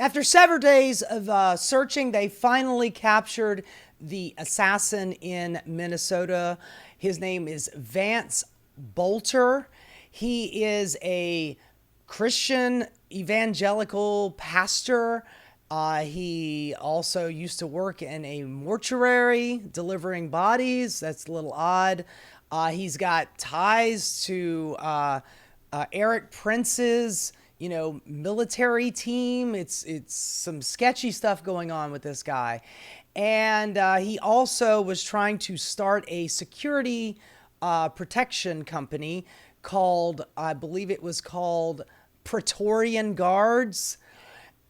After several days of searching, they finally captured the assassin in Minnesota. His name is Vance Boelter. He is a Christian evangelical pastor. He also used to work in a mortuary delivering bodies. That's a little odd. He's got ties to Eric Prince's, military team. It's some sketchy stuff going on with this guy. And he also was trying to start a security protection company called, I believe it was called Praetorian Guards.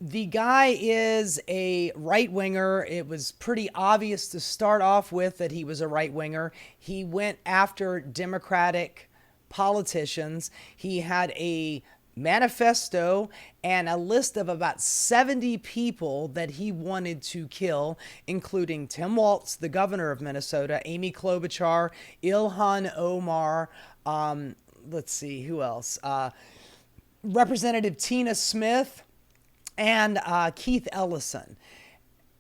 The guy is a right-winger. It was pretty obvious to start off with that he was a right-winger. He went after Democratic politicians. He had a manifesto and a list of about 70 people that he wanted to kill, including Tim Walz, the governor of Minnesota, Amy Klobuchar, Ilhan Omar, let's see, who else? Representative Tina Smith, and Keith Ellison,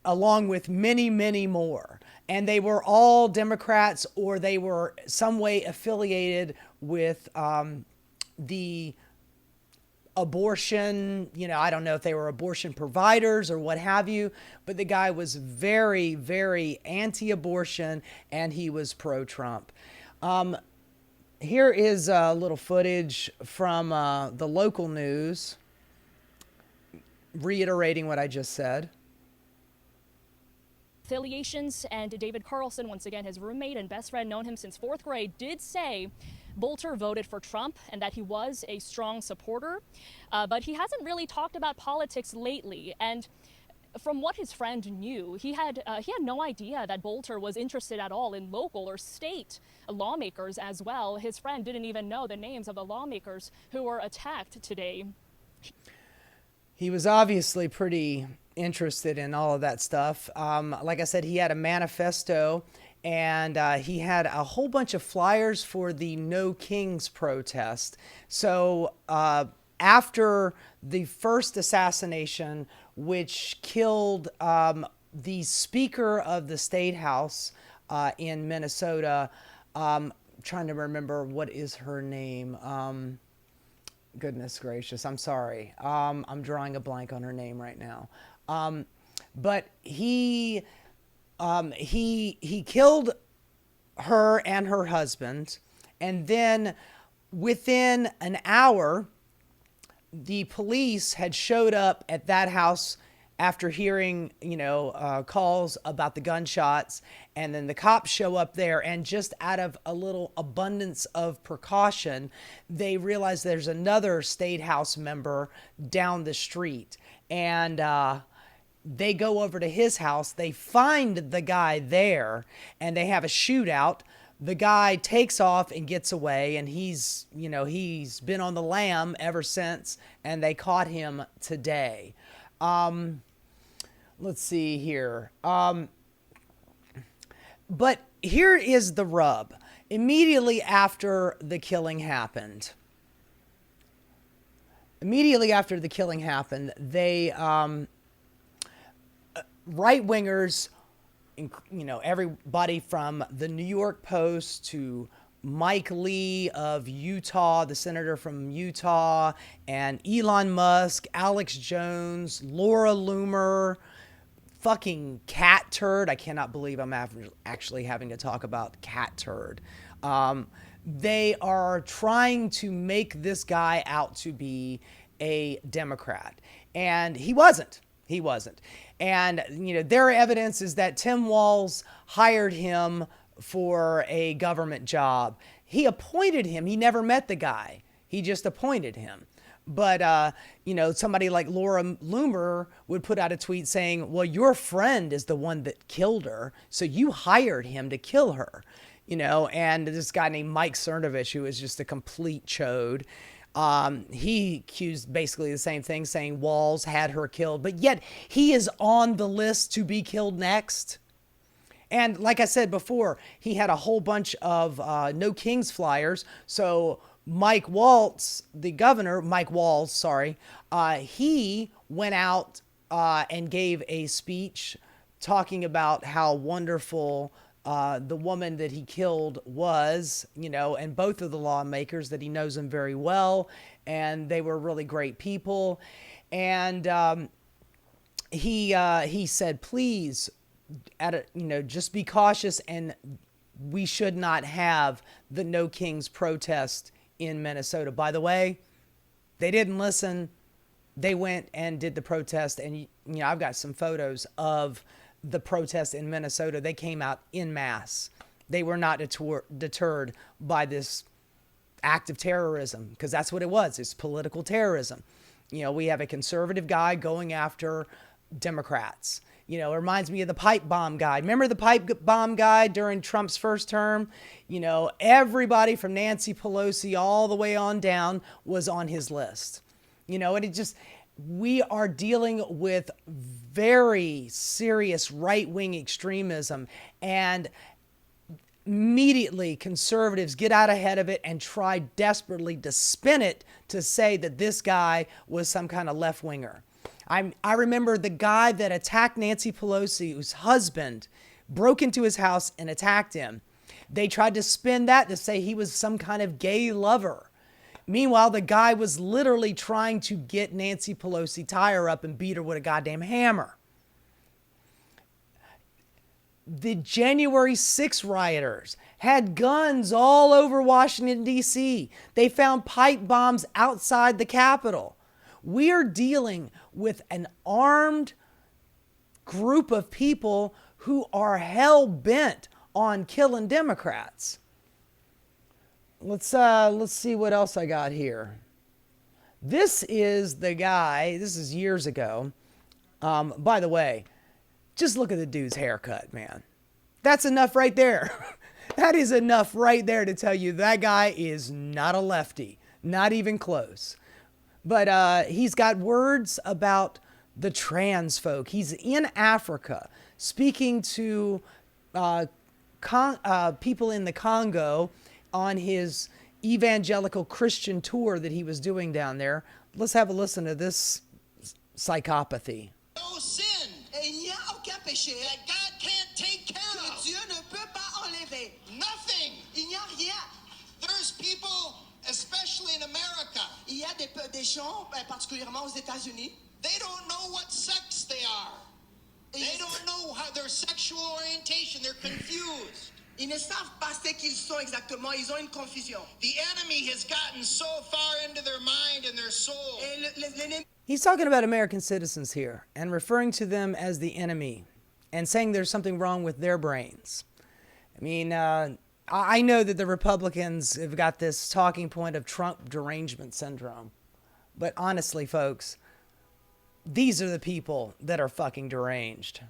along with many, many more. And they were all Democrats, or they were some way affiliated with the abortion, I don't know if they were abortion providers or what have you, but the guy was very, very anti-abortion, and he was pro-Trump. Here is a little footage from the local news, reiterating what I just said. Affiliations, and David Carlson, once again his roommate and best friend, known him since fourth grade, did say Boelter voted for Trump and that he was a strong supporter, but he hasn't really talked about politics lately. And from what his friend knew, he had no idea that Boelter was interested at all in local or state lawmakers as well. His friend didn't even know the names of the lawmakers who were attacked today. He was obviously pretty interested in all of that stuff. Like I said, he had a manifesto, and he had a whole bunch of flyers for the No Kings protest. So after the first assassination, which killed the Speaker of the State House in Minnesota, trying to remember what is her name. Goodness gracious, I'm sorry. I'm drawing a blank on her name right now. But he killed her and her husband, and then within an hour, the police had showed up at that house after hearing, calls about the gunshots, and then the cops show up there, and just out of a little abundance of precaution, they realize there's another State House member down the street, and they go over to his house. They find the guy there, and they have a shootout. The guy takes off and gets away, and he's been on the lam ever since, and they caught him today. Let's see here. But here is the rub. Immediately after the killing happened, they, right-wingers, everybody from the New York Post to Mike Lee of Utah, the senator from Utah, and Elon Musk, Alex Jones, Laura Loomer, fucking cat turd. I cannot believe I'm actually having to talk about cat turd. They are trying to make this guy out to be a Democrat, and he wasn't. And, their evidence is that Tim Walz hired him for a government job. He appointed him. He never met the guy. He just appointed him. But, somebody like Laura Loomer would put out a tweet saying, well, your friend is the one that killed her, so you hired him to kill her, and this guy named Mike Cernovich, who is just a complete chode. He accused basically the same thing, saying Walz had her killed, but yet he is on the list to be killed next. And like I said before, he had a whole bunch of No Kings flyers. So Mike Walz, the governor, he went out and gave a speech talking about how wonderful the woman that he killed was, and both of the lawmakers, that he knows them very well, and they were really great people. And he said, please, just be cautious, and we should not have the No Kings protest in Minnesota. By the way, they didn't listen. They went and did the protest, and I've got some photos of the protest in Minnesota. They came out en masse. They were not deterred by this act of terrorism, because that's what it was. It's political terrorism. We have a conservative guy going after Democrats. It reminds me of the pipe bomb guy. Remember the pipe bomb guy during Trump's first term? Everybody from Nancy Pelosi all the way on down was on his list. And we are dealing with very serious right-wing extremism, and immediately conservatives get out ahead of it and try desperately to spin it to say that this guy was some kind of left-winger. I remember the guy that attacked Nancy Pelosi, whose husband broke into his house and attacked him. They tried to spin that to say he was some kind of gay lover. Meanwhile, the guy was literally trying to get Nancy Pelosi, tie her up, and beat her with a goddamn hammer. The January 6th rioters had guns all over Washington, D.C. They found pipe bombs outside the Capitol. We are dealing with an armed group of people who are hell-bent on killing Democrats. Let's see what else I got here. This is the guy. This is years ago. By the way, just look at the dude's haircut, man. That's enough right there. That is enough right there to tell you that guy is not a lefty, not even close. But he's got words about the trans folk. He's in Africa speaking to people in the Congo on his evangelical Christian tour that he was doing down there. Let's have a listen to this psychopathy. No sin. Et il n'y a aucun péché That God can't take care que of. Dieu ne peut pas enlever. Nothing. Il n'y a rien. There's people, especially in America, Il y a des gens, particulièrement aux États-Unis, they don't know what sex they are. They don't know how their sexual orientation. They're confused. ils ne savent pas ce qu'ils sont exactement. Ils ont une confusion. The enemy has gotten so far into their mind and their soul. Et l'ennemi He's talking about American citizens here and referring to them as the enemy and saying there's something wrong with their brains. I mean, I know that the Republicans have got this talking point of Trump derangement syndrome. But honestly, folks, these are the people that are fucking deranged.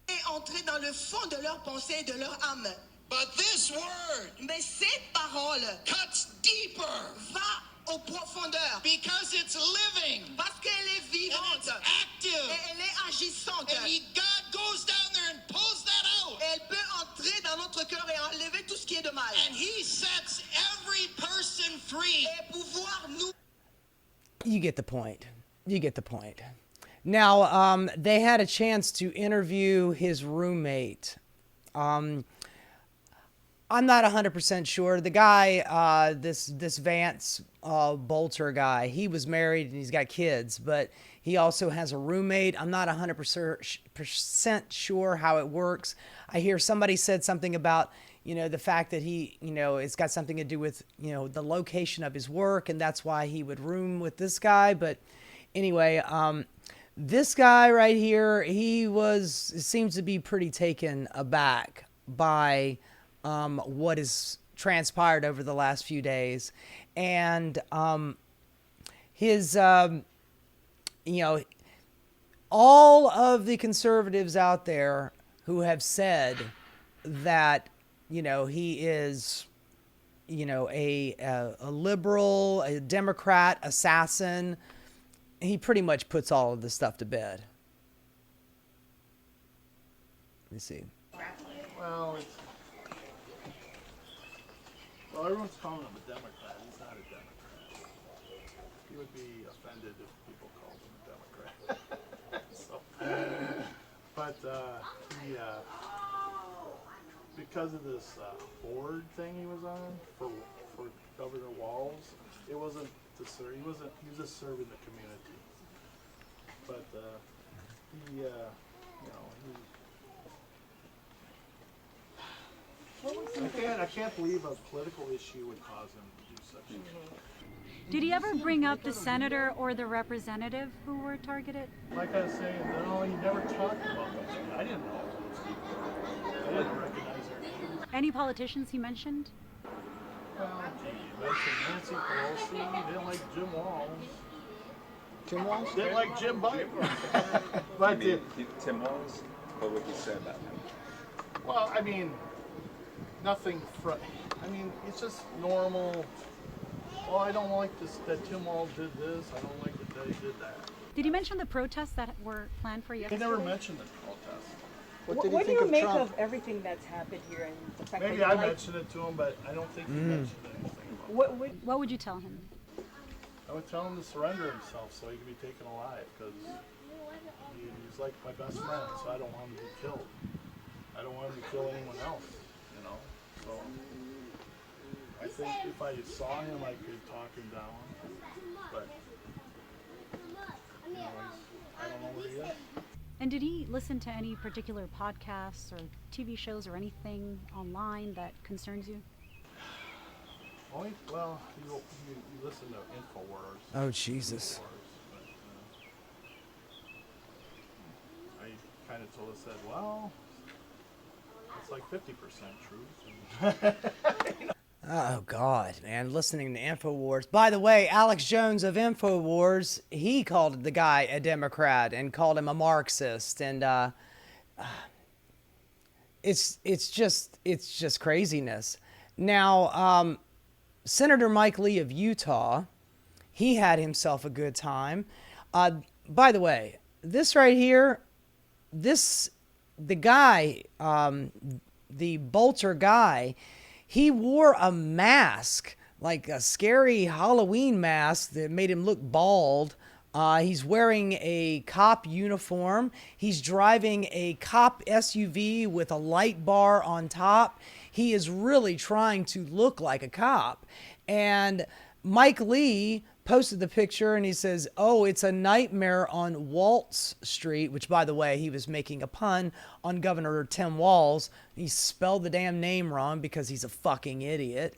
est entré dans le fond de leur pensée et de leur âme. But this word Mais cette parole cuts deeper va aux profondeurs because it's living parce qu'elle est and vivante it's active. et elle est agissante. And God goes down there and pulls that out. Elle peut entrer dans notre cœur et enlever tout ce qui est de mal. And he sets every person free. Et pouvoir nous... You get the point. You get the point. Now, they had a chance to interview his roommate. I'm not 100% sure. The guy, this Vance Boelter guy, he was married and he's got kids, but he also has a roommate. I'm not 100% sure how it works. I hear somebody said something about, the fact that he, it's got something to do with, the location of his work, and that's why he would room with this guy. But anyway, this guy right here, seems to be pretty taken aback by what has transpired over the last few days. And his, all of the conservatives out there who have said that, he is, a liberal, a Democrat, assassin, he pretty much puts all of this stuff to bed. Let me see. Well, everyone's calling him a Democrat. He's not a Democrat. He would be offended if people called him a Democrat. because of this board thing he was on for Governor Walz, it wasn't to serve. He was just serving the community. But I can't believe a political issue would cause him to do such things. Did he ever bring up the senator or the representative who were targeted? Like I was saying, no, he never talked about those. I didn't know those people. I didn't recognize their names. Any politicians he mentioned? Well, he mentioned Nancy Pelosi. He didn't like Jim Walz. Tim Walz? Didn't like Jim Biden. But Tim Walz? What would you say about him? well, I mean, nothing. It's just normal. Oh, I don't like this, that Tim Walz did this. I don't like that he did that. Did he mention the protests that were planned for He yesterday? never mentioned the protest. What did he What do think you of make Trump? of everything that's happened here and the fact Maybe that I you like, mentioned it to him, but I don't think he mentioned anything about it. What would you tell him? I would tell him to surrender himself so he can be taken alive, because he's like my best friend, so I don't want him to be killed. I don't want him to kill anyone else, you know. So I think if I saw him, I could talk him down, but I don't know where he is. And did he listen to any particular podcasts or TV shows or anything online that concerns you? Well, you listen to InfoWars. Oh, Jesus. I kind of told us that, well, it's like 50% truth. Oh, God, man. Listening to InfoWars. By the way, Alex Jones of InfoWars, he called the guy a Democrat and called him a Marxist. And it's just craziness. Now, Senator Mike Lee of Utah, he had himself a good time. By the way, this right here, the guy, the Boelter guy, he wore a mask, like a scary Halloween mask that made him look bald. He's wearing a cop uniform. He's driving a cop SUV with a light bar on top. He is really trying to look like a cop. And Mike Lee posted the picture and he says, "Oh, it's a nightmare on Waltz Street," which, by the way, he was making a pun on Governor Tim Walz. He spelled the damn name wrong because he's a fucking idiot.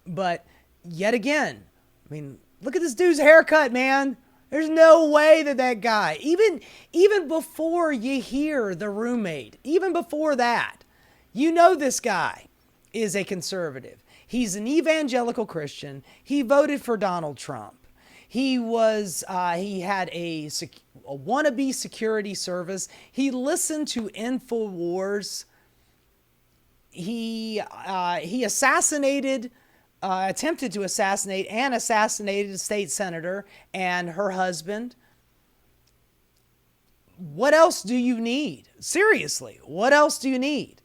But yet again, I mean, look at this dude's haircut, man. There's no way that guy, even before you hear the roommate, even before that, you know this guy is a conservative. He's an evangelical Christian. He voted for Donald Trump. He had a wannabe security service. He listened to InfoWars. He attempted to assassinate and assassinated a state senator and her husband. What else do you need? Seriously, what else do you need?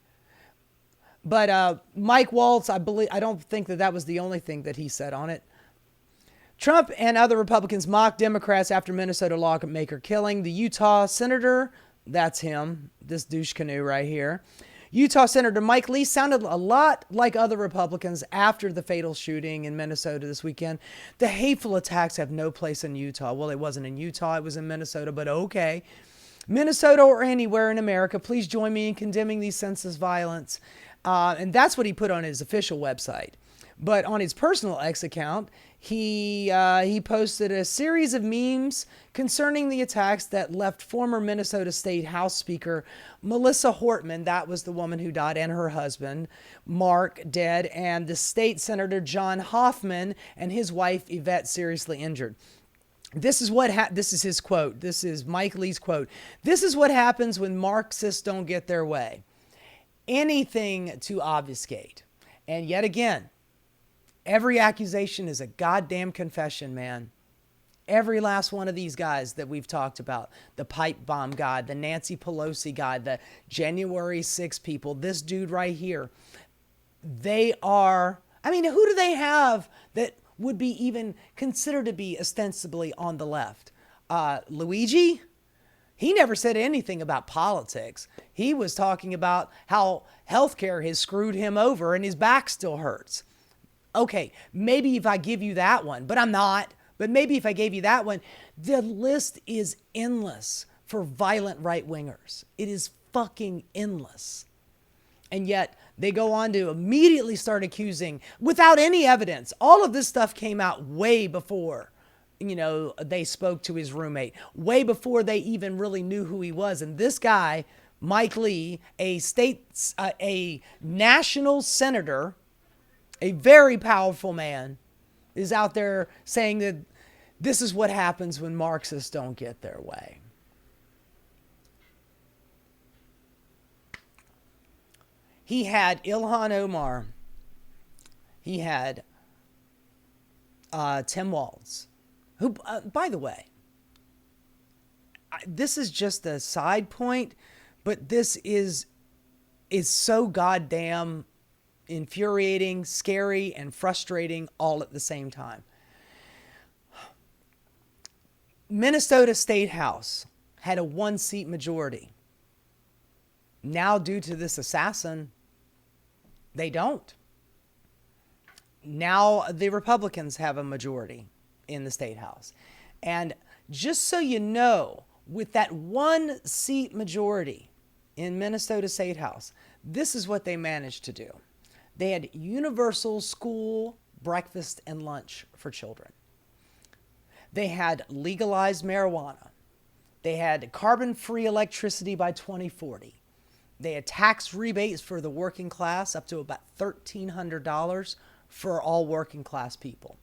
But Mike Waltz, I don't think that was the only thing that he said on it. Trump and other Republicans mocked Democrats after Minnesota lawmaker killing. The Utah senator, that's him, this douche canoe right here. Utah Senator Mike Lee sounded a lot like other Republicans after the fatal shooting in Minnesota this weekend. The hateful attacks have no place in Utah. Well, it wasn't in Utah, it was in Minnesota, but okay. Minnesota or anywhere in America, please join me in condemning these senseless violence. And that's what he put on his official website. But on his personal X account, he posted a series of memes concerning the attacks that left former Minnesota State House Speaker Melissa Hortman, that was the woman who died, and her husband, Mark, dead, and the state senator John Hoffman and his wife Yvette seriously injured. This is his quote. This is Mike Lee's quote. "This is what happens when Marxists don't get their way. Anything to obfuscate." And yet again, every accusation is a goddamn confession, man. Every last one of these guys that we've talked about, the pipe bomb guy, the Nancy Pelosi guy, the January 6 people, this dude right here, they are, I mean, who do they have that would be even considered to be ostensibly on the left? Luigi? He never said anything about politics. He was talking about how healthcare has screwed him over and his back still hurts. Okay, maybe if I give you that one, but I'm not. But maybe if I gave you that one, the list is endless for violent right-wingers. It is fucking endless. And yet they go on to immediately start accusing without any evidence. All of this stuff came out way before, they spoke to his roommate, way before they even really knew who he was. And this guy, Mike Lee, a national senator, a very powerful man, is out there saying that this is what happens when Marxists don't get their way. He had Ilhan Omar. He had Tim Walz, who, by the way, this is just a side point, but this is so goddamn infuriating, scary, and frustrating all at the same time. Minnesota State House had a 1-seat majority. Now, due to this assassin, they don't. Now the Republicans have a majority in the State House. And just so you know, with that 1-seat majority in Minnesota State House, this is what they managed to do. They had universal school breakfast and lunch for children. They had legalized marijuana. They had carbon-free electricity by 2040. They had tax rebates for the working class up to about $1,300 for all working class people.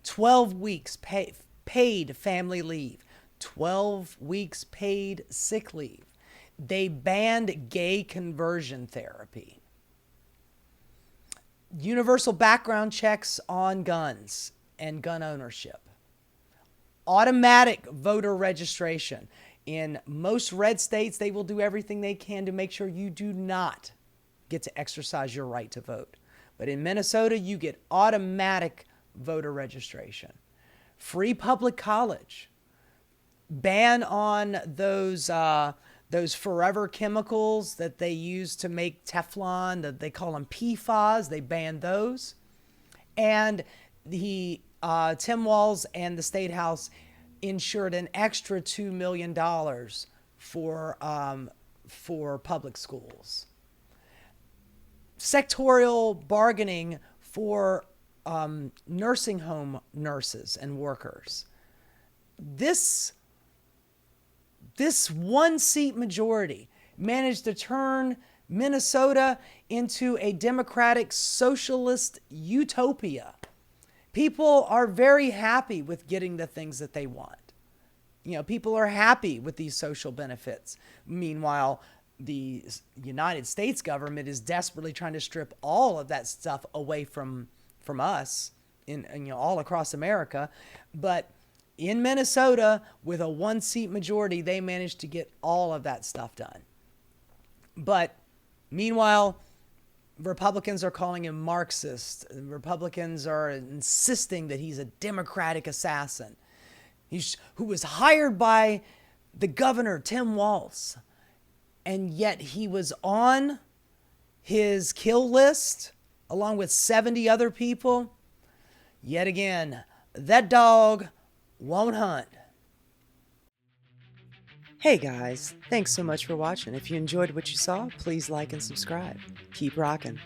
12 weeks paid family leave. 12 weeks paid sick leave. They banned gay conversion therapy. Universal background checks on guns and gun ownership. Automatic voter registration. In most red states, they will do everything they can to make sure you do not get to exercise your right to vote. But in Minnesota, you get automatic voter registration. Free public college. Ban on those forever chemicals that they use to make Teflon, that they call them PFAS. They banned those. And Tim Walz and the State House insured an extra $2 million for public schools. Sectorial bargaining for nursing home nurses and workers. This 1-seat majority managed to turn Minnesota into a democratic socialist utopia. People are very happy with getting the things that they want. People are happy with these social benefits. Meanwhile, the United States government is desperately trying to strip all of that stuff away from us in all across America. But in Minnesota, with a 1-seat majority, they managed to get all of that stuff done. But meanwhile, Republicans are calling him Marxist. Republicans are insisting that he's a Democratic assassin. Who was hired by the governor, Tim Walz. And yet he was on his kill list along with 70 other people. Yet again, that dog won't hunt. Hey guys, thanks so much for watching. If you enjoyed what you saw, please like and subscribe. Keep rocking.